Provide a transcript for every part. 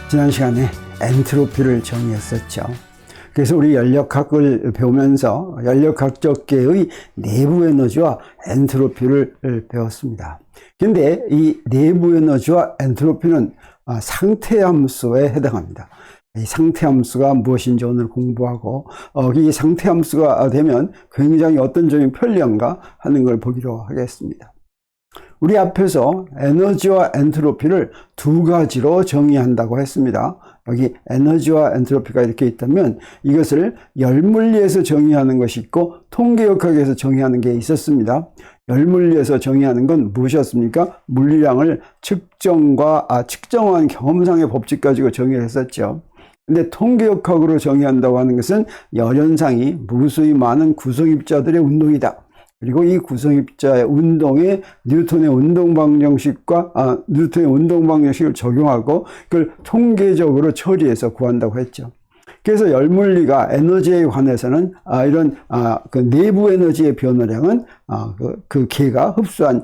지난 시간에 엔트로피를 정의했었죠. 그래서 우리 연력학을 배우면서 연력학적계의 내부 에너지와 엔트로피를 배웠습니다. 근데 이 내부 에너지와 엔트로피는 상태함수에 해당합니다. 이 상태함수가 무엇인지 오늘 공부하고 이 상태함수가 되면 굉장히 어떤 점이 편리한가 하는 걸 보기로 하겠습니다. 우리 앞에서 에너지와 엔트로피를 두 가지로 정의한다고 했습니다. 여기 에너지와 엔트로피가 이렇게 있다면 이것을 열물리에서 정의하는 것이 있고 통계역학에서 정의하는 게 있었습니다. 열물리에서 정의하는 건 무엇이었습니까? 물리량을 측정한 경험상의 법칙 가지고 정의를 했었죠. 근데 통계역학으로 정의한다고 하는 것은 열현상이 무수히 많은 구성입자들의 운동이다. 그리고 이 구성입자의 운동에 뉴턴의 운동방정식을 적용하고 그걸 통계적으로 처리해서 구한다고 했죠. 그래서 열물리가 에너지에 관해서는 그 내부 에너지의 변화량은 그 개가 흡수한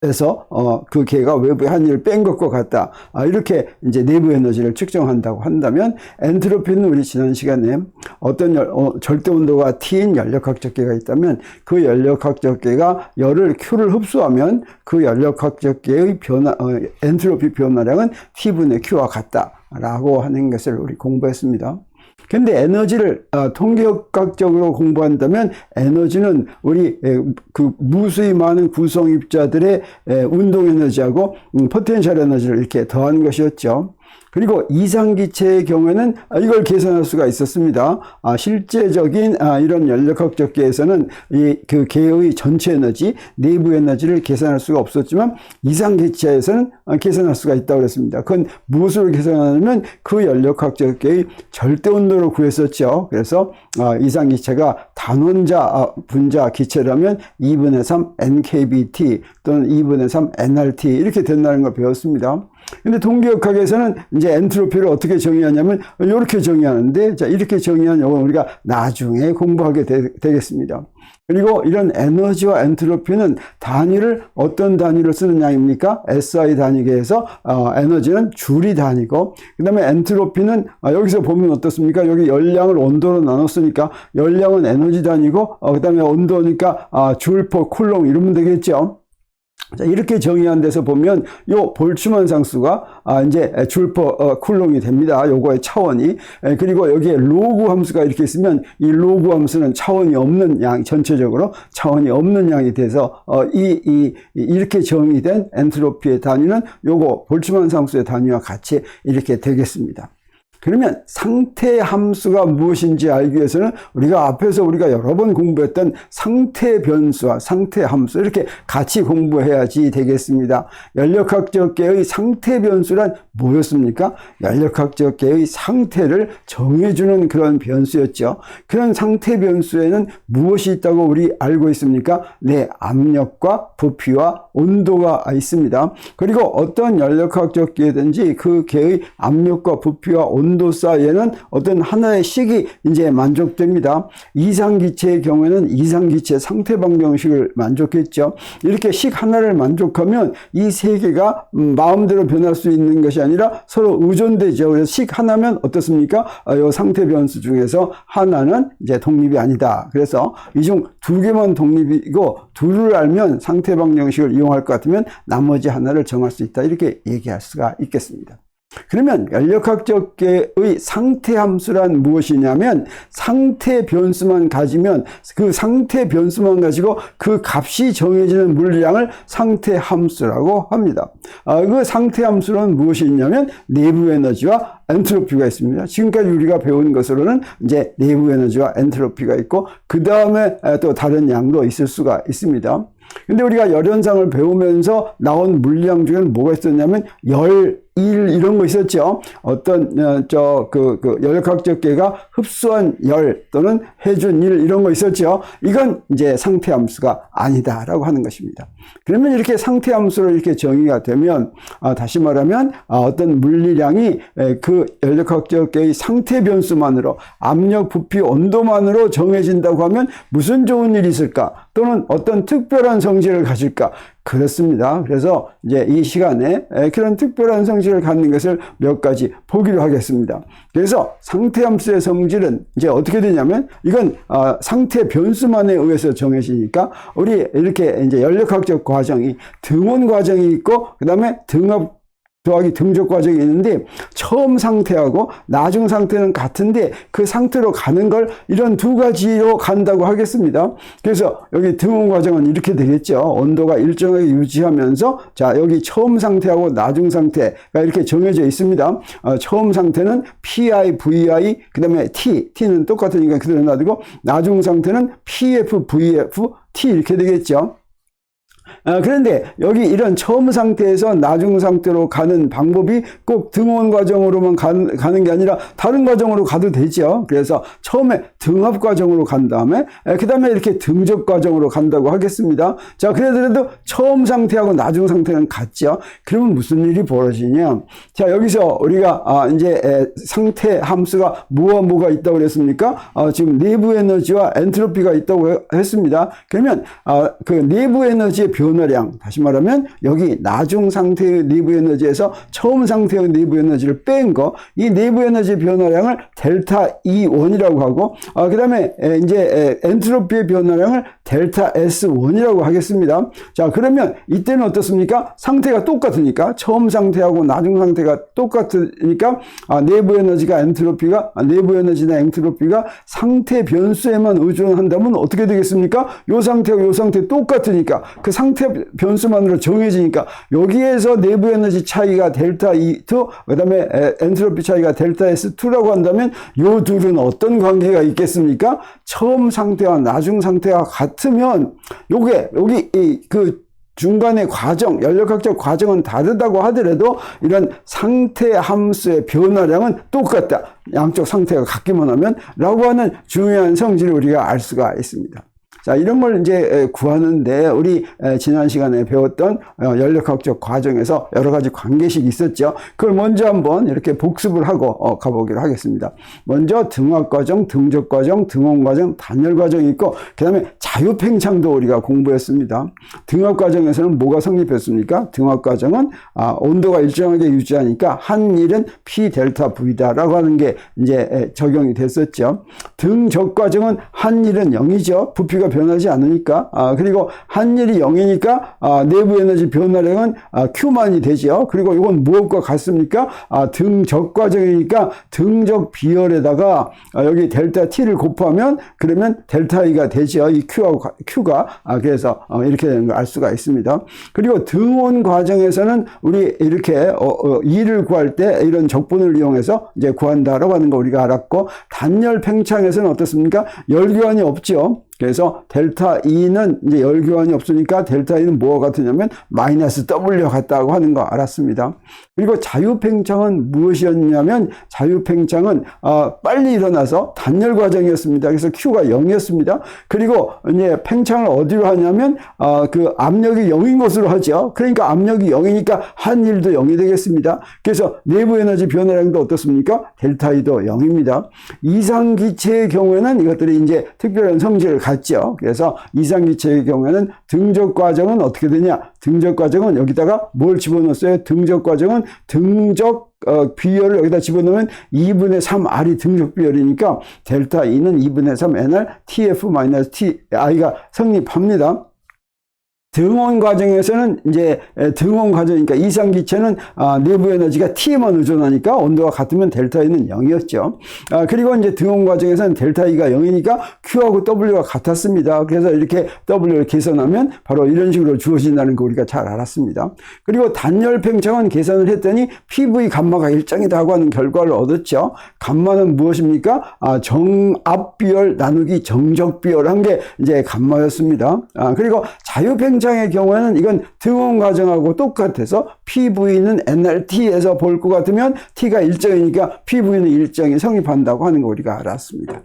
에서 그 개가 외부에 한 일을 뺀 것과 같다. 이렇게 이제 내부 에너지를 측정한다고 한다면 엔트로피는 우리 지난 시간에 어떤 절대 온도가 T인 연력학적 계가 있다면 그 연력학적 계가 열을 Q를 흡수하면 그 연력학적 계의 엔트로피 변화량은 T분의 Q와 같다라고 하는 것을 우리 공부했습니다. 근데 에너지를 통계역학적으로 공부한다면 에너지는 우리 그 무수히 많은 구성입자들의 운동 에너지하고 포텐셜 에너지를 이렇게 더한 것이었죠. 그리고 이상기체의 경우에는 이걸 계산할 수가 있었습니다. 실제적인 이런 연력학적 계에서는 그 계의 전체 에너지, 내부 에너지를 계산할 수가 없었지만 이상기체에서는 계산할 수가 있다고 그랬습니다. 그건 무엇으로 계산하냐면 그 연력학적 계의 절대 온도로 구했었죠. 그래서 이상기체가 단원자 분자 기체라면 2분의 3 NKBT 또는 2분의 3 NRT 이렇게 된다는 걸 배웠습니다. 근데 통계역학에서는 이제 엔트로피를 어떻게 정의하냐면 이렇게 정의하는데, 자, 이렇게 정의한 요건 우리가 나중에 공부하게 되겠습니다. 그리고 이런 에너지와 엔트로피는 단위를 어떤 단위로 쓰는 양입니까? SI 단위계에서 에너지는 줄이 단위고, 그 다음에 엔트로피는 여기서 보면 어떻습니까? 여기 열량을 온도로 나눴으니까 열량은 에너지 단위고, 그 다음에 온도니까 줄퍼 쿨롱 이러면 되겠죠. 자, 이렇게 정의한 데서 보면 요 볼츠만 상수가 이제 줄퍼 쿨롱이 됩니다. 요거의 차원이. 그리고 여기에 로그 함수가 이렇게 있으면 이 로그 함수는 차원이 없는 양, 전체적으로 차원이 없는 양이 돼서 이렇게 정의된 엔트로피의 단위는 요거 볼츠만 상수의 단위와 같이 이렇게 되겠습니다. 그러면 상태 함수가 무엇인지 알기 위해서는 앞에서 우리가 여러 번 공부했던 상태 변수와 상태 함수 이렇게 같이 공부해야지 되겠습니다. 연력학적 계의 상태 변수란 뭐였습니까? 연력학적 계의 상태를 정해주는 그런 변수였죠. 그런 상태 변수에는 무엇이 있다고 우리 알고 있습니까? 네, 압력과 부피와 온도가 있습니다. 그리고 어떤 연력학적 계든지 그 계의 압력과 부피와 온도 사이에는 어떤 하나의 식이 이제 만족됩니다. 이상기체의 경우에는 이상기체 상태 방정식을 만족했죠. 이렇게 식 하나를 만족하면 이 세 개가 마음대로 변할 수 있는 것이 아니라 서로 의존되죠. 그래서 식 하나면 어떻습니까? 이 상태 변수 중에서 하나는 이제 독립이 아니다. 그래서 이 중 두 개만 독립이고 둘을 알면 상태 방정식을 이용할 것 같으면 나머지 하나를 정할 수 있다. 이렇게 얘기할 수가 있겠습니다. 그러면 연력학적 계의 상태 함수란 무엇이냐면 상태 변수만 가지면 그 상태 변수만 가지고 그 값이 정해지는 물리량을 상태 함수라고 합니다. 그 상태 함수는 무엇이 있냐면 내부 에너지와 엔트로피가 있습니다. 지금까지 우리가 배운 것으로는 이제 내부 에너지와 엔트로피가 있고 그 다음에 또 다른 양도 있을 수가 있습니다. 근데 우리가 열현상을 배우면서 나온 물리량 중에는 뭐가 있었냐면 일 이런 거 있었죠. 어떤 연력학적 계가 흡수한 열 또는 해준 일 이런 거 있었죠. 이건 이제 상태 함수가 아니다라고 하는 것입니다. 그러면 이렇게 상태 함수로 이렇게 정의가 되면 다시 말하면 어떤 물리량이 그 연력학적 계의 상태 변수만으로 압력, 부피, 온도만으로 정해진다고 하면 무슨 좋은 일이 있을까? 또는 어떤 특별한 성질을 가질까? 그렇습니다. 그래서 이제 이 시간에 그런 특별한 성질을 갖는 것을 몇 가지 보기로 하겠습니다. 그래서 상태함수의 성질은 이제 어떻게 되냐면 이건 상태 변수만에 의해서 정해지니까 우리 이렇게 이제 연력학적 과정이 등원 과정이 있고 그 다음에 등합 더하기 등적 과정이 있는데 처음 상태하고 나중 상태는 같은데 그 상태로 가는 걸 이런 두 가지로 간다고 하겠습니다. 그래서 여기 등원 과정은 이렇게 되겠죠. 온도가 일정하게 유지하면서 자 여기 처음 상태하고 나중 상태가 이렇게 정해져 있습니다. 처음 상태는 PI, VI 그 다음에 T는 똑같으니까 그대로 놔두고 나중 상태는 PF, VF, T 이렇게 되겠죠. 그런데 여기 이런 처음 상태에서 나중 상태로 가는 방법이 꼭 등원 과정으로만 가는 게 아니라 다른 과정으로 가도 되죠. 그래서 처음에 등합 과정으로 간 다음에 그 다음에 이렇게 등적 과정으로 간다고 하겠습니다. 자, 그래도 처음 상태하고 나중 상태는 같죠. 그러면 무슨 일이 벌어지냐? 자, 여기서 우리가 이제 상태 함수가 뭐가 있다고 그랬습니까? 지금 내부 에너지와 엔트로피가 있다고 했습니다. 그러면 그 내부 에너지의 변화량, 다시 말하면 여기 나중 상태의 내부 에너지에서 처음 상태의 내부 에너지를 뺀 거, 이 내부 에너지 변화량을 델타 E1이라고 하고, 그 다음에 이제 엔트로피의 변화량을 델타 S1이라고 하겠습니다. 자, 그러면 이때는 어떻습니까? 상태가 똑같으니까, 처음 상태하고 나중 상태가 똑같으니까, 내부 에너지가 내부 에너지나 엔트로피가 상태 변수에만 의존한다면 어떻게 되겠습니까? 요 상태하고 요 상태 똑같으니까, 그 상태 변수만으로 정해지니까 여기에서 내부 에너지 차이가 델타 E2 그 다음에 엔트로피 차이가 델타 S2라고 한다면 요 둘은 어떤 관계가 있겠습니까? 처음 상태와 나중 상태가 같으면 여기 그 중간의 과정, 연력학적 과정은 다르다고 하더라도 이런 상태 함수의 변화량은 똑같다. 양쪽 상태가 같기만 하면 라고 하는 중요한 성질을 우리가 알 수가 있습니다. 자, 이런 걸 이제 구하는데 우리 지난 시간에 배웠던 연력학적 과정에서 여러 가지 관계식이 있었죠. 그걸 먼저 한번 이렇게 복습을 하고 가보기로 하겠습니다. 먼저 등합 과정, 등적 과정, 등원 과정, 단열 과정이 있고 그 다음에 자유팽창도 우리가 공부했습니다. 등합 과정에서는 뭐가 성립했습니까? 등합 과정은 온도가 일정하게 유지하니까 한 일은 P 델타 V다라고 하는 게 이제 적용이 됐었죠. 등적 과정은 한 일은 0이죠. 부피가 변하지 않으니까. 그리고 한 일이 0이니까 내부 에너지 변화량은 Q만이 되죠. 그리고 이건 무엇과 같습니까? 등적 과정이니까 등적 비열에다가 여기 델타 T를 곱하면 그러면 델타 E가 되죠. 이 Q가 그래서 이렇게 되는 걸 알 수가 있습니다. 그리고 등원 과정에서는 우리 이렇게 E를 구할 때 이런 적분을 이용해서 이제 구한다라고 하는 거 우리가 알았고, 단열 팽창에서는 어떻습니까? 열교환이 없죠. 그래서 델타 E는 이제 열교환이 없으니까 델타 E는 뭐가 같으냐면 마이너스 W가 같다고 하는 거 알았습니다. 그리고 자유팽창은 무엇이었냐면 자유팽창은 빨리 일어나서 단열 과정이었습니다. 그래서 Q가 0이었습니다. 그리고 이제 팽창을 어디로 하냐면 그 압력이 0인 것으로 하죠. 그러니까 압력이 0이니까 한 일도 0이 되겠습니다. 그래서 내부 에너지 변화량도 어떻습니까? 델타 E도 0입니다. 이상기체의 경우에는 이것들이 이제 특별한 성질을 갖죠. 그래서 이상기체의 경우에는 등적 과정은 어떻게 되냐? 등적 과정은 여기다가 뭘 집어넣었어요? 등적 과정은 등적 비열을 여기다 집어넣으면 2분의 3R이 등적 비열이니까 델타 E는 2분의 3NR TF-TI가 성립합니다. 등원 과정에서는 이제 등원 과정이니까 이상기체는 내부 에너지가 T에만 의존하니까 온도가 같으면 델타 E는 0이었죠. 그리고 이제 등원 과정에서는 델타 E가 0이니까 Q하고 W가 같았습니다. 그래서 이렇게 W를 계산하면 바로 이런 식으로 주어진다는 거 우리가 잘 알았습니다. 그리고 단열 팽창은 계산을 했더니 PV 감마가 일정이다고 하는 결과를 얻었죠. 감마는 무엇입니까? 정압 비열 나누기 정적 비열한 게 이제 감마였습니다. 그리고 자유팽창 의 경우에는 이건 등원 과정하고 똑같아서 PV는 NRT에서 볼 것 같으면 T가 일정이니까 PV는 일정이 성립한다고 하는 거 우리가 알았습니다.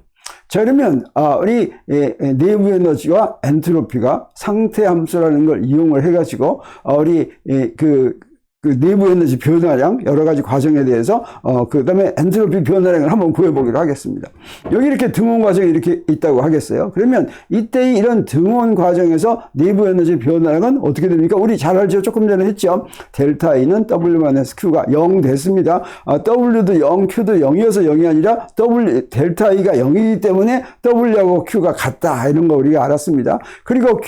자, 그러면 우리 내부 에너지와 엔트로피가 상태 함수라는 걸 이용을 해가지고 우리 그 그 내부 에너지 변화량 여러 가지 과정에 대해서 그 다음에 엔트로피 변화량을 한번 구해보기로 하겠습니다. 여기 이렇게 등원 과정이 이렇게 있다고 하겠어요. 그러면 이때 이런 등원 과정에서 내부 에너지 변화량은 어떻게 됩니까? 우리 잘 알죠? 조금 전에 했죠. 델타 E는 W-Q가 0 됐습니다. W도 0, Q도 0이어서 0이 아니라 델타 E가 0이기 때문에 W하고 Q가 같다. 이런 거 우리가 알았습니다. 그리고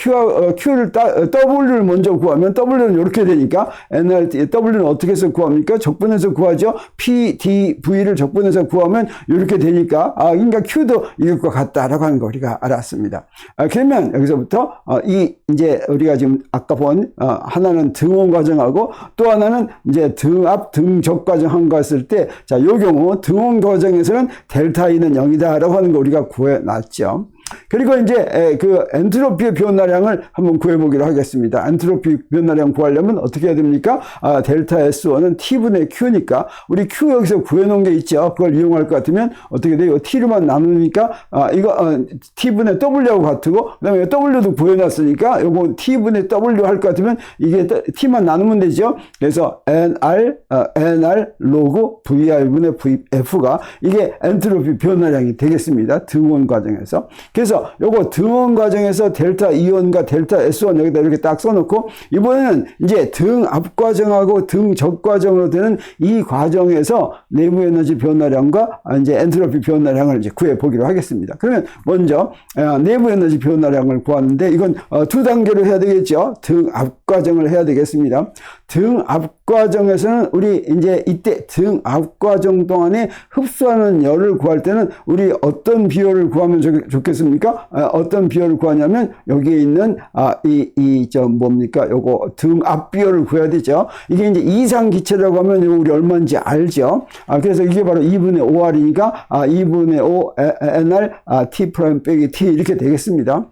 W를 먼저 구하면 W는 이렇게 되니까 NRT, W는 어떻게 해서 구합니까? 적분해서 구하죠. P, D, V를 적분해서 구하면 이렇게 되니까, 그러니까 Q도 이것과 같다라고 하는 거 우리가 알았습니다. 그러면 여기서부터, 이제 우리가 지금 아까 본, 하나는 등원 과정하고 또 하나는 이제 등압, 등적 과정 한 거 했을 때, 자, 요 경우 등원 과정에서는 델타 E는 0이다라고 하는 거 우리가 구해놨죠. 그리고 이제 그 엔트로피의 변화량을 한번 구해보기로 하겠습니다. 엔트로피 변화량 구하려면 어떻게 해야 됩니까? 델타 S1은 T분의 Q니까 우리 Q 여기서 구해놓은 게 있죠. 그걸 이용할 것 같으면 어떻게 돼요? T로만 나누니까 T분의 W하고 같고 그 다음에 W도 구해놨으니까 요거 T분의 W 할 것 같으면 이게 T만 나누면 되죠. 그래서 NR 로그 VR분의 VF가 이게 엔트로피 변화량이 되겠습니다. 등원 과정에서. 그래서 요거 등원 과정에서 델타 E1과 델타 S1 여기다 이렇게 딱 써놓고 이번에는 이제 등압 과정하고 등적 과정으로 되는 이 과정에서 내부 에너지 변화량과 이제 엔트로피 변화량을 이제 구해 보기로 하겠습니다. 그러면 먼저 내부 에너지 변화량을 구하는데 이건 두 단계로 해야 되겠죠. 등압 과정을 해야 되겠습니다. 등압 과정에서는 우리 이제 이때 등압 과정 동안에 흡수하는 열을 구할 때는 우리 어떤 비율을 구하면 좋겠습니까? 어떤 비율을 구하냐면 여기에 있는 뭡니까? 요거 등압 비율을 구해야 되죠. 이게 이제 이상 기체라고 하면 이거 우리 얼마인지 알죠. 그래서 이게 바로 2분의 5R이니까 2분의 5 NR T 프라임 빼기 T 이렇게 되겠습니다.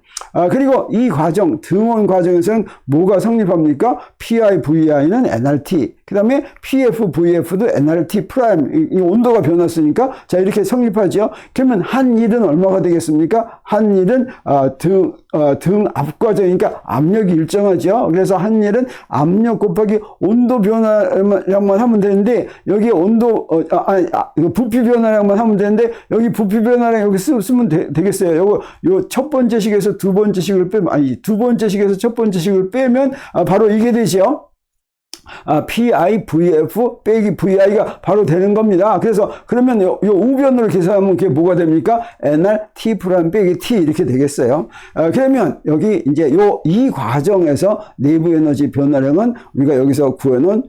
그리고 이 과정, 등원 과정에서는 뭐가 성립합니까? PI, VI는 NRT. 그 다음에 PF, VF도 NRT 프라임. 이 온도가 변했으니까, 자, 이렇게 성립하죠. 그러면 한 일은 얼마가 되겠습니까? 한 일은, 등압 과정이니까 압력이 일정하죠. 그래서 한 일은 압력 곱하기 온도 변화량만 하면 되는데, 여기 부피 변화량만 하면 되는데, 여기 부피 변화량 여기 쓰면 되겠어요. 요거, 요 첫 번째 식에서 두 번째 식을 빼면, 두 번째 식에서 첫 번째 식을 빼면, 바로 이게 되죠. PI, VF 빼기 VI가 바로 되는 겁니다. 그래서 그러면 요 우변으로 계산하면 그게 뭐가 됩니까? NR T 프라임 빼기 T 이렇게 되겠어요. 그러면 여기 이제 이 과정에서 내부 에너지 변화량은 우리가 여기서 구해놓은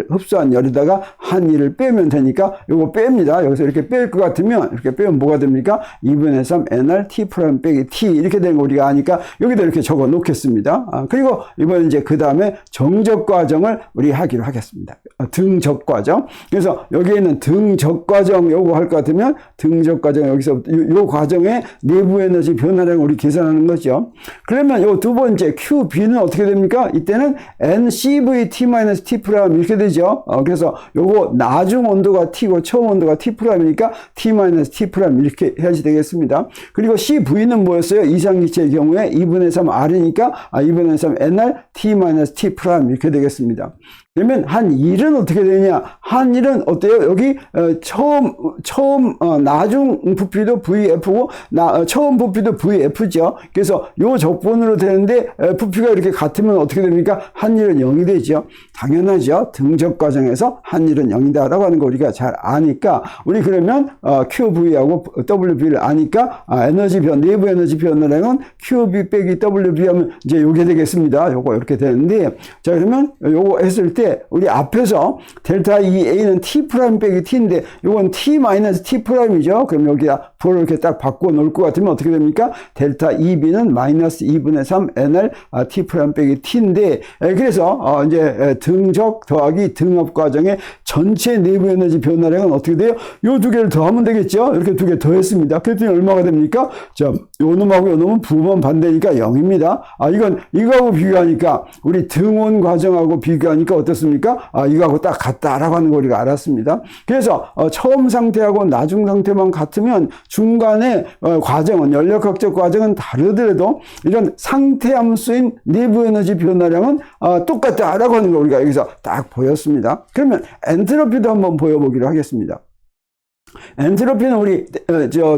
흡수한 열에다가 한 일을 빼면 되니까 요거 뺍니다. 여기서 이렇게 뺄 것 같으면 이렇게 빼면 뭐가 됩니까? 2분의 3 NR T 프라임 빼기 T 이렇게 되는 거 우리가 아니까 여기다 이렇게 적어 놓겠습니다. 그리고 이번에 이제 그 다음에 정적 과정을 우리 하기로 하겠습니다. 등적 과정. 그래서 여기에 있는 등적 과정 요거 할 것 같으면 등적 과정 여기서부터 요 과정의 내부 에너지 변화량을 우리 계산하는 거죠. 그러면 요 두 번째 QB는 어떻게 됩니까? 이때는 NCVT-T 프라임 이렇게 되죠. 그래서 요거 나중 온도가 T고 처음 온도가 T 프라임이니까 T-T 프라임 이렇게 해야지 되겠습니다. 그리고 CV는 뭐였어요? 이상기체의 경우에 2분의 3 R이니까 2분의 3 NR T-T 프라임 이렇게 되겠습니다. 그러면 한 일은 어떻게 되냐? 한 일은 어때요? 여기 처음 나중 부피도 VF고 처음 부피도 VF죠. 그래서 요 적분으로 되는데 부피가 이렇게 같으면 어떻게 됩니까? 한 일은 0이 되죠. 당연하죠. 등적 과정에서 한 일은 0이다라고 하는 거 우리가 잘 아니까 우리 그러면 QV하고 WB를 아니까 내부 에너지 변화량은 QB 빼기 WB 하면 이제 요게 되겠습니다. 요거 이렇게 되는데 자 그러면 요거 했을 때 우리 앞에서 델타 EA는 T 프라임 빼기 T인데 이건 T 마이너스 T 프라임이죠. 그럼 여기다 부를 이렇게 딱 바꿔 놓을 것 같으면 어떻게 됩니까? 델타 EB는 마이너스 2분의 3 NR T 프라임 빼기 T인데 그래서 이제 등적 더하기 등압 과정의 전체 내부 에너지 변화량은 어떻게 돼요? 요 두 개를 더하면 되겠죠. 이렇게 두 개 더했습니다. 그랬더니 얼마가 됩니까? 자, 요 놈하고 요 놈은 부분 반대니까 0입니다. 이건 이거하고 비교하니까 우리 등원 과정하고 비교하니까 어떻습니까? 어떻습니까? 이거하고 딱 같다라고 하는 거 우리가 알았습니다. 그래서 처음 상태하고 나중 상태만 같으면 중간에 과정은 연력학적 과정은 다르더라도 이런 상태 함수인 내부 에너지 변화량은 똑같다라고 하는 거 우리가 여기서 딱 보였습니다. 그러면 엔트로피도 한번 보여보기로 하겠습니다. 엔트로피는 우리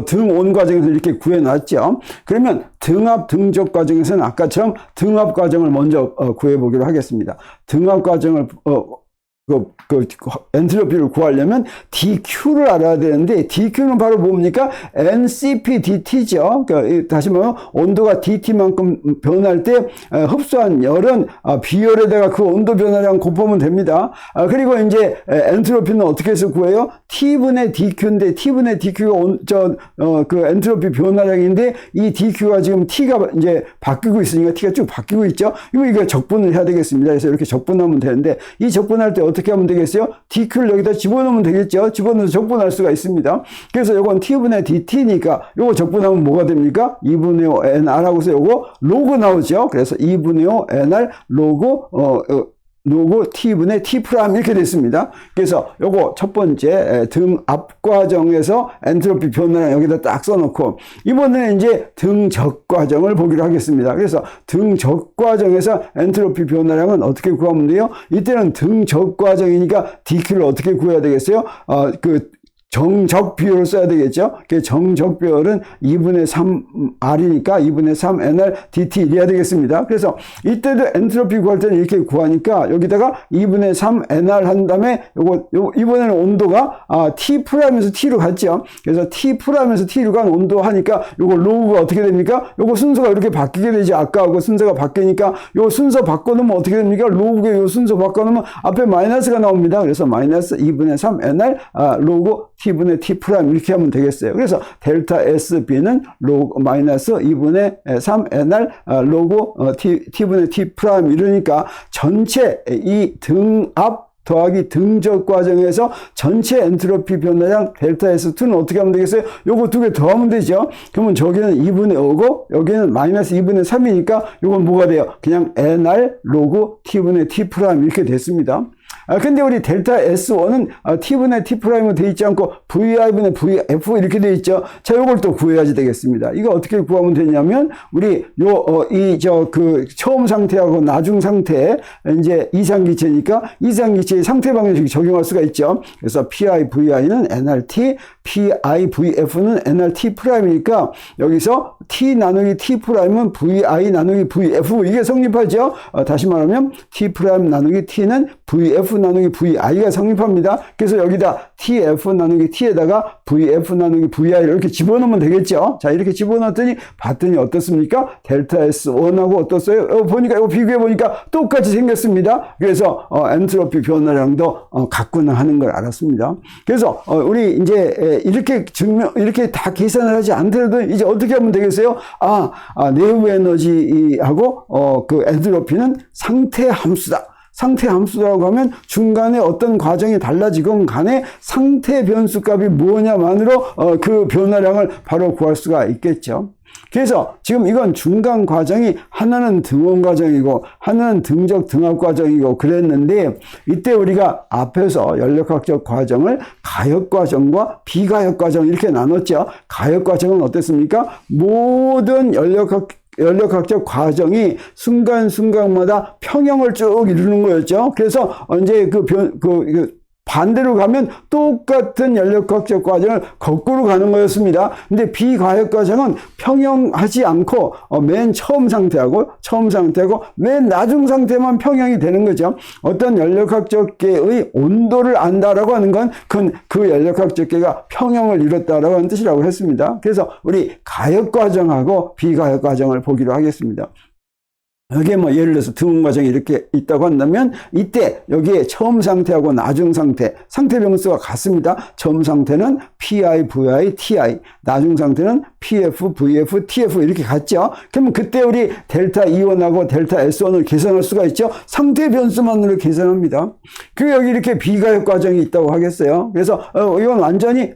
등온 과정에서 이렇게 구해놨죠. 그러면 등압 등적 과정에서는 아까처럼 등압 과정을 먼저 구해보기로 하겠습니다. 등압 과정을 엔트로피를 구하려면 DQ를 알아야 되는데 DQ는 바로 뭡니까? NCP DT죠. 그러니까 다시 말하면 온도가 DT만큼 변할 때 흡수한 열은 비열에다가 그 온도 변화량 곱하면 됩니다. 그리고 이제 엔트로피는 어떻게 해서 구해요? T분의 DQ인데 T분의 DQ가 그 엔트로피 변화량인데 이 DQ가 지금 T가 이제 바뀌고 있으니까 T가 쭉 바뀌고 있죠. 이거 적분을 해야 되겠습니다. 그래서 이렇게 적분하면 되는데 이 적분할 때 어떻게 하면 되겠어요? DQ를 여기다 집어넣으면 되겠죠. 집어넣어서 적분할 수가 있습니다. 그래서 요건 T분의 DT니까 요거 적분하면 뭐가 됩니까? 2분의 5 NR하고서 요거 로그 나오죠. 그래서 2분의 5 NR 로그 T분의 T 프라임 이렇게 됐습니다. 그래서 요거 첫 번째 등압 과정에서 엔트로피 변화량 여기다 딱 써놓고 이번에는 이제 등적 과정을 보기로 하겠습니다. 그래서 등적 과정에서 엔트로피 변화량은 어떻게 구하면 돼요? 이때는 등적 과정이니까 DQ를 어떻게 구해야 되겠어요? 정적 비율을 써야 되겠죠. 그 정적 비율은 2분의 3R이니까 2분의 3NR DT 이래야 되겠습니다. 그래서 이때도 엔트로피 구할 때는 이렇게 구하니까 여기다가 2분의 3NR 한 다음에 이번에는 온도가 T 프라임에서 T로 갔죠. 그래서 T 프라임에서 T로 간 온도 하니까 요거 로그가 어떻게 됩니까? 요거 순서가 이렇게 바뀌게 되지. 아까하고 순서가 바뀌니까 요 순서 바꿔놓으면 어떻게 됩니까? 로그의 요 순서 바꿔놓으면 앞에 마이너스가 나옵니다. 그래서 마이너스 2분의 3NR 로그 T분의 T 프라임 이렇게 하면 되겠어요. 그래서 델타 SB는 로그 마이너스 2분의 3 NR 로그 T분의 T 프라임 이러니까 전체 이 등압 더하기 등적 과정에서 전체 엔트로피 변화량 델타 S2는 어떻게 하면 되겠어요? 요거 두 개 더하면 되죠. 그러면 저기는 2분의 5고 여기는 마이너스 2분의 3이니까 요건 뭐가 돼요? 그냥 NR 로그 T분의 T 프라임 이렇게 됐습니다. 근데 우리 델타 S1은 T분의 T 프라임으로 되어 있지 않고 VI분의 VF 이렇게 되어 있죠. 자, 요걸 또 구해야지 되겠습니다. 이거 어떻게 구하면 되냐면, 우리 처음 상태하고 나중 상태, 이제 이상기체니까 이상기체의 상태 방정식 적용할 수가 있죠. 그래서 PI, VI는 NRT, PI, VF는 NRT 프라임이니까 여기서 T 나누기 T 프라임은 VI 나누기 VF 이게 성립하죠. 다시 말하면 T 프라임 나누기 T는 VF 나누기 VI가 성립합니다. 그래서 여기다 TF 나누기 T에다가 VF 나누기 VI를 이렇게 집어넣으면 되겠죠. 자, 이렇게 집어넣었더니 봤더니 어떻습니까? 델타 S1하고 어떻어요? 보니까 이거 비교해 보니까 똑같이 생겼습니다. 그래서 엔트로피 변화량도 같구나 하는 걸 알았습니다. 그래서 우리 이제 이렇게 다 계산을 하지 않더라도 이제 어떻게 하면 되겠어요? 내부 에너지하고 그 엔트로피는 상태 함수다. 상태 함수라고 하면 중간에 어떤 과정이 달라지건 간에 상태 변수값이 뭐냐만으로 그 변화량을 바로 구할 수가 있겠죠. 그래서 지금 이건 중간 과정이 하나는 등온 과정이고 하나는 등적 등압 과정이고 그랬는데, 이때 우리가 앞에서 연력학적 과정을 가역 과정과 비가역 과정 이렇게 나눴죠. 가역 과정은 어땠습니까? 모든 연력학적 과정이 순간순간마다 평형을 쭉 이루는 거였죠. 그래서 이제 반대로 가면 똑같은 연력학적 과정을 거꾸로 가는 거였습니다. 근데 비가역 과정은 평형하지 않고 맨 처음 상태하고 맨 나중 상태만 평형이 되는 거죠. 어떤 연력학적계의 온도를 안다라고 하는 건 그 연력학적계가 평형을 이뤘다라고 하는 뜻이라고 했습니다. 그래서 우리 가역 과정하고 비가역 과정을 보기로 하겠습니다. 여기에 예를 들어서 등온 과정이 이렇게 있다고 한다면, 이때 여기에 처음 상태하고 나중 상태 변수가 같습니다. 처음 상태는 PI, VI, TI, 나중 상태는 PF, VF, TF 이렇게 같죠. 그러면 그때 우리 델타 E1하고 델타 S1을 계산할 수가 있죠. 상태 변수만으로 계산합니다. 그리고 여기 이렇게 비가역 과정이 있다고 하겠어요. 그래서 이건 완전히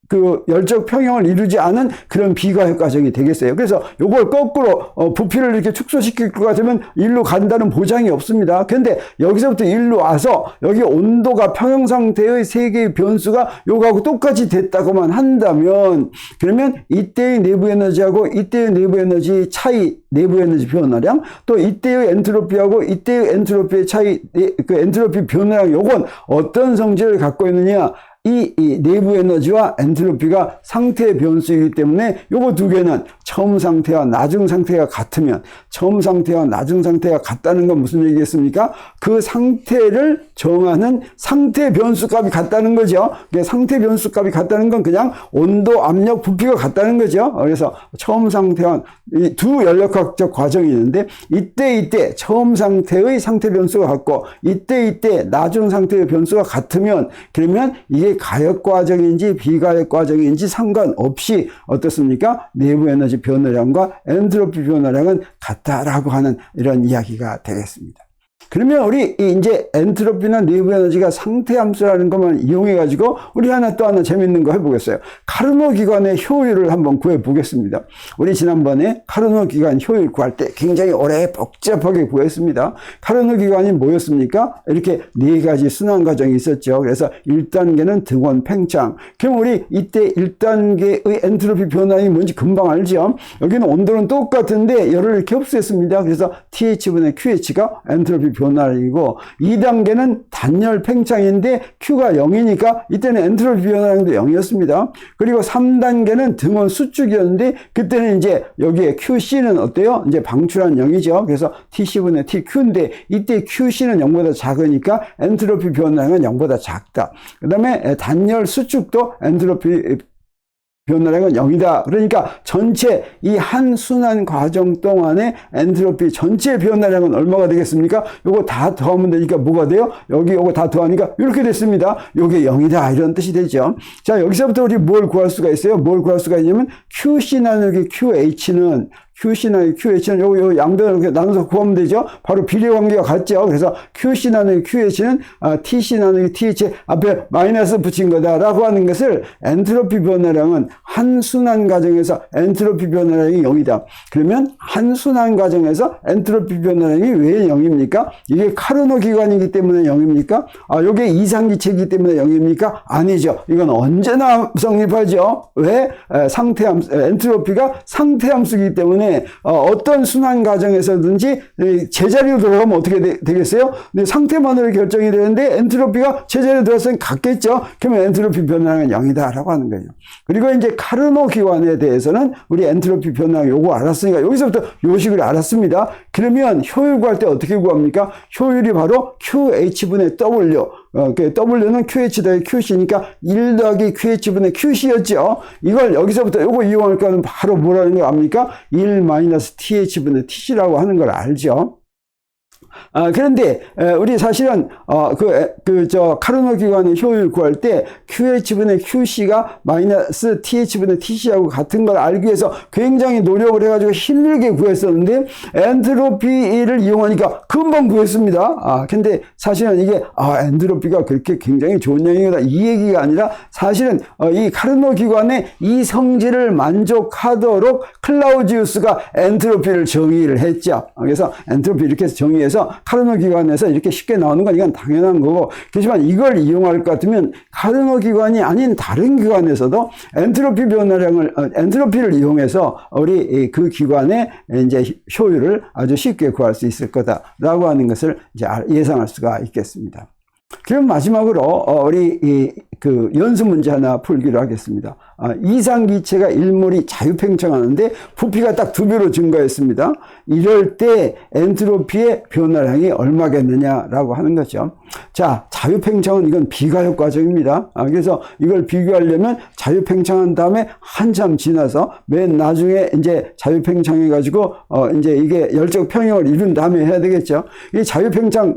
그 열적 평형을 이루지 않은 그런 비가역 과정이 되겠어요. 그래서 요걸 거꾸로 부피를 이렇게 축소시킬 것 같으면 일로 간다는 보장이 없습니다. 근데 여기서부터 일로 와서 여기 온도가 평형 상태의 세 개의 변수가 요거하고 똑같이 됐다고만 한다면 그러면 이때의 내부 에너지하고 이때의 내부 에너지 차이, 내부 에너지 변화량, 또 이때의 엔트로피하고 이때의 엔트로피의 차이, 그 엔트로피 변화량, 요건 어떤 성질을 갖고 있느냐? 이 내부 에너지와 엔트로피가 상태 변수이기 때문에 요거 두 개는 처음 상태와 나중 상태가 같으면, 처음 상태와 나중 상태가 같다는 건 무슨 얘기겠습니까? 그 상태를 정하는 상태 변수값이 같다는 거죠. 상태 변수값이 같다는 건 그냥 온도, 압력, 부피가 같다는 거죠. 그래서 처음 상태와 이 두 연력학적 과정이 있는데 이때 처음 상태의 상태 변수가 같고 이때 나중 상태의 변수가 같으면 그러면 이게 가역 과정인지 비가역 과정인지 상관없이 어떻습니까? 내부 에너지 변화량과 엔트로피 변화량은 같다라고 하는 이런 이야기가 되겠습니다. 그러면 우리 이제 엔트로피나 내부 에너지가 상태 함수라는 것만 이용해 가지고 우리 또 하나 재밌는 거 해보겠어요. 카르노 기관의 효율을 한번 구해 보겠습니다. 우리 지난번에 카르노 기관 효율 구할 때 굉장히 오래 복잡하게 구했습니다. 카르노 기관이 뭐였습니까? 이렇게 네 가지 순환 과정이 있었죠. 그래서 1단계는 등원 팽창. 그럼 우리 이때 1단계의 엔트로피 변화량이 뭔지 금방 알죠? 여기는 온도는 똑같은데 열을 이렇게 흡수했습니다. 그래서 TH분의 QH가 엔트로피 변화량이고 2단계는 단열 팽창인데 Q가 0이니까 이때는 엔트로피 변화량도 0이었습니다. 그리고 3단계는 등원 수축이었는데 그때는 이제 여기에 QC는 어때요? 이제 방출한 0이죠. 그래서 TC분의 TQ인데 이때 QC는 0보다 작으니까 엔트로피 변화량은 0보다 작다. 그 다음에 단열 수축도 엔트로피 변화량은 0이다. 그러니까 전체 이 한 순환 과정 동안에 엔트로피 전체 변화량은 얼마가 되겠습니까? 요거 다 더하면 되니까 뭐가 돼요? 여기 요거 다 더하니까 이렇게 됐습니다. 요게 0이다. 이런 뜻이 되죠. 자, 여기서부터 우리 뭘 구할 수가 있어요? 뭘 구할 수가 있냐면 QC 나누기 QH는 QC나 QH는 요 양변을 이렇게 나눠서 구하면 되죠. 바로 비례 관계가 같죠. 그래서 QC 나누기 QH는 TC 나누기 TH 앞에 마이너스 붙인 거다라고 하는 것을 엔트로피 변화량은 한 순환 과정에서 엔트로피 변화량이 0이다. 그러면 한 순환 과정에서 엔트로피 변화량이 왜 0입니까? 이게 카르노 기관이기 때문에 0입니까? 요게 이상기체이기 때문에 0입니까? 아니죠. 이건 언제나 성립하죠. 왜? 상태함수, 엔트로피가 상태함수이기 때문에 어떤 순환 과정에서든지 제자리로 들어가면 어떻게 되겠어요? 근데 상태만으로 결정이 되는데 엔트로피가 제자리로 들어갔으면 같겠죠? 그러면 엔트로피 변화량은 0이다 라고 하는 거예요. 그리고 이제 카르노 기관에 대해서는 우리 엔트로피 변화량 요거 알았으니까 여기서부터 요식을 알았습니다. 그러면 효율 구할 때 어떻게 구합니까? 효율이 바로 QH분의 W. W는 QH 더하기 QC니까 1 더하기 QH분의 QC였죠. 이걸 여기서부터 요거 이용할 거는 바로 뭐라는 거 압니까? 1 마이너스 TH분의 TC라고 하는 걸 알죠. 그런데 우리 사실은 카르노 기관의 효율 구할 때 QH분의 QC가 마이너스 TH분의 TC하고 같은 걸 알기 위해서 굉장히 노력을 해가지고 힘들게 구했었는데 엔트로피를 이용하니까 금방 구했습니다. 근데 사실은 이게 엔트로피가 그렇게 굉장히 좋은 양이다 이 얘기가 아니라 사실은 이 카르노 기관의 이 성질을 만족하도록 클라우지우스가 엔트로피를 정의를 했죠. 그래서 엔트로피 이렇게 해서 정의해서 카르노 기관에서 이렇게 쉽게 나오는 건 이건 당연한 거고, 그렇지만 이걸 이용할 것 같으면 카르노 기관이 아닌 다른 기관에서도 엔트로피 변화량을 엔트로피를 이용해서 우리 그 기관의 이제 효율을 아주 쉽게 구할 수 있을 거다라고 하는 것을 이제 예상할 수가 있겠습니다. 그럼 마지막으로 우리 그 연수 문제 하나 풀기로 하겠습니다. 이상기체가 일몰이 자유팽창하는데 부피가 딱 2배로 증가했습니다. 이럴 때 엔트로피의 변화량이 얼마겠느냐라고 하는 거죠. 자, 자유팽창은 이건 비가역 과정입니다. 그래서 이걸 비교하려면 자유팽창한 다음에 한참 지나서 맨 나중에 이제 자유팽창해가지고 이제 이게 열적 평형을 이룬 다음에 해야 되겠죠. 이 자유팽창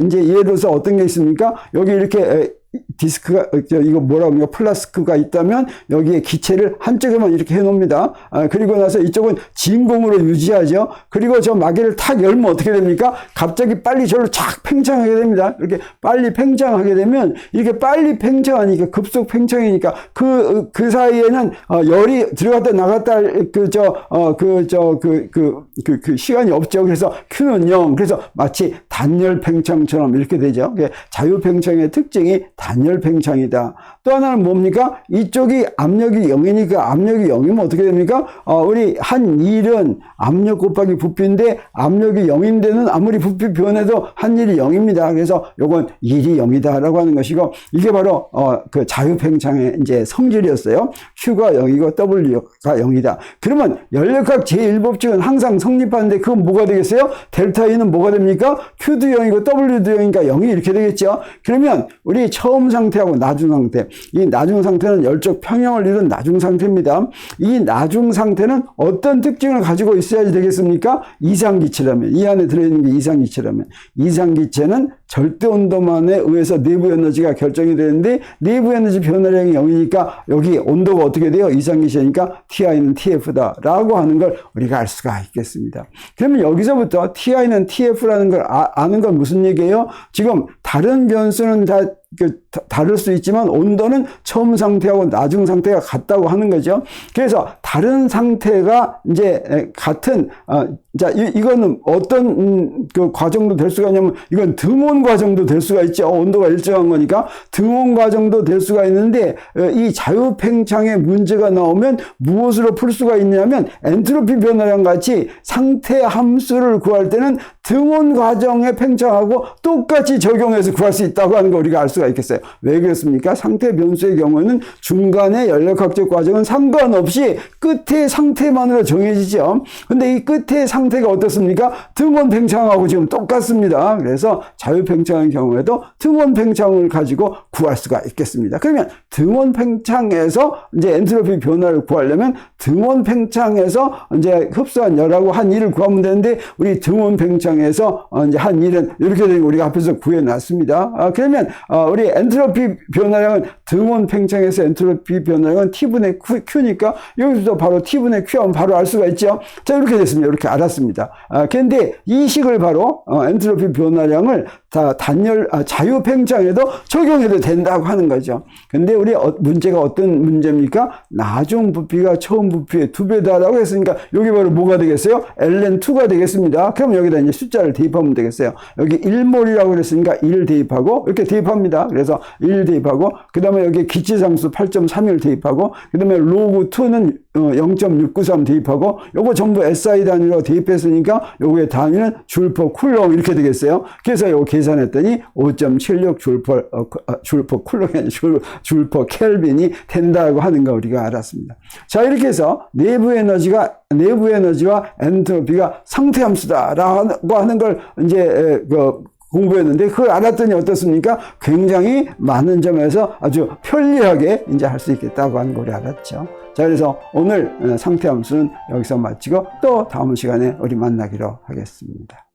이제 예를 들어서 어떤 게 있습니까? 여기 이렇게 디스크가, 이거 뭐라고 하냐, 플라스크가 있다면 여기에 기체를 한쪽에만 이렇게 해 놓습니다. 그리고 나서 이쪽은 진공으로 유지하죠. 그리고 저 마개를 탁 열면 어떻게 됩니까? 갑자기 빨리 저를 착 팽창하게 됩니다. 이렇게 빨리 팽창하게 되면, 이렇게 빨리 팽창하니까, 급속 팽창이니까, 그 사이에는, 열이 들어갔다 나갔다, 시간이 없죠. 그래서 Q는 0. 그래서 마치 단열 팽창처럼 이렇게 되죠. 자유 팽창의 특징이 단열 팽창이다. 또 하나는 뭡니까? 이쪽이 압력이 0이니까 압력이 0이면 어떻게 됩니까? 우리 한 일은 압력 곱하기 부피인데 압력이 0인데는 아무리 부피 변해도 한 일이 0입니다. 그래서 요건 일이 0이다라고 하는 것이고, 이게 바로 그 자유 팽창의 이제 성질이었어요. Q가 0이고 W가 0이다. 그러면 연력학 제1법칙은 항상 성립하는데 그건 뭐가 되겠어요? 델타 E는 뭐가 됩니까? Q도 0이고 W도 0이니까 0이 이렇게 되겠죠. 그러면 우리 처음 상태하고 나중 상태, 이 나중 상태는 열적 평형을 이룬 나중 상태입니다. 이 나중 상태는 어떤 특징을 가지고 있어야지 되겠습니까? 이상기체라면, 이 안에 들어있는 게 이상기체라면, 이상기체는 절대 온도만에 의해서 내부 에너지가 결정이 되는데, 내부 에너지 변화량이 0이니까 여기 온도가 어떻게 돼요? 이상기체니까 TI는 TF다라고 하는 걸 우리가 알 수가 있겠습니다. 그러면 여기서부터 TI는 TF라는 걸 아는 건 무슨 얘기예요? 지금 다른 변수는 다 다를 수 있지만 온도는 처음 상태하고 나중 상태가 같다고 하는 거죠. 그래서 다른 상태가 이제 같은, 자, 이거는 어떤 그 과정도 될 수가 있냐면, 이건 등온 과정도 될 수가 있죠. 온도가 일정한 거니까 등온 과정도 될 수가 있는데, 이 자유팽창의 문제가 나오면 무엇으로 풀 수가 있냐면, 엔트로피 변화량 같이 상태 함수를 구할 때는 등온 과정에 팽창하고 똑같이 적용해서 구할 수 있다고 하는 거 우리가 알 수가 있겠어요. 왜 그렇습니까? 상태 변수의 경우는 중간에 연력학적 과정은 상관없이 끝의 상태만으로 정해지죠. 근데 이 끝의 상태가 어떻습니까? 등온 팽창하고 지금 똑같습니다. 그래서 자유 팽창의 경우에도 등온 팽창을 가지고 구할 수가 있겠습니다. 그러면 등온 팽창에서 이제 엔트로피 변화를 구하려면 등온 팽창에서 이제 흡수한 열하고 한 1을 구하면 되는데, 우리 등온 팽창에서 이제 한 1은 이렇게 되는 거 우리가 앞에서 구해놨습니다. 그러면 우리 엔트로피 변화량은 등온 팽창에서 엔트로피 변화량은 T분의 Q니까 여기서 바로 T분의 Q 하면 바로 알 수가 있죠. 자, 이렇게 됐습니다. 이렇게 알았습니다. 그런데 이 식을 바로 엔트로피 변화량을 다 자유 팽창에도 적용해도 된다고 하는 거죠. 근데 우리 문제가 어떤 문제입니까? 나중 부피가 처음 부피의 2배다라고 했으니까 여기 바로 뭐가 되겠어요? ln2가 되겠습니다. 그럼 여기다 이제 숫자를 대입하면 되겠어요. 여기 1몰이라고 그랬으니까 1 대입하고 이렇게 대입합니다. 그래서 1 대입하고, 그 다음에 여기 기체상수 8.31 대입하고, 그 다음에 로그 2는 0.693 대입하고, 요거 전부 SI 단위로 대입했으니까 요거의 단위는 줄퍼 쿨롱 이렇게 되겠어요. 그래서 요거 계산했더니 5.76 줄퍼 쿨롱이 아니라 줄퍼 켈빈이 된다고 하는 거 우리가 알았습니다. 자, 이렇게 해서 내부 에너지와 엔트로피가 상태함수다라고 하는 걸 이제 공부했는데, 그걸 알았더니 어떻습니까? 굉장히 많은 점에서 아주 편리하게 이제 할 수 있겠다고 하는 걸 알았죠. 자, 그래서 오늘 상태함수는 여기서 마치고 또 다음 시간에 우리 만나기로 하겠습니다.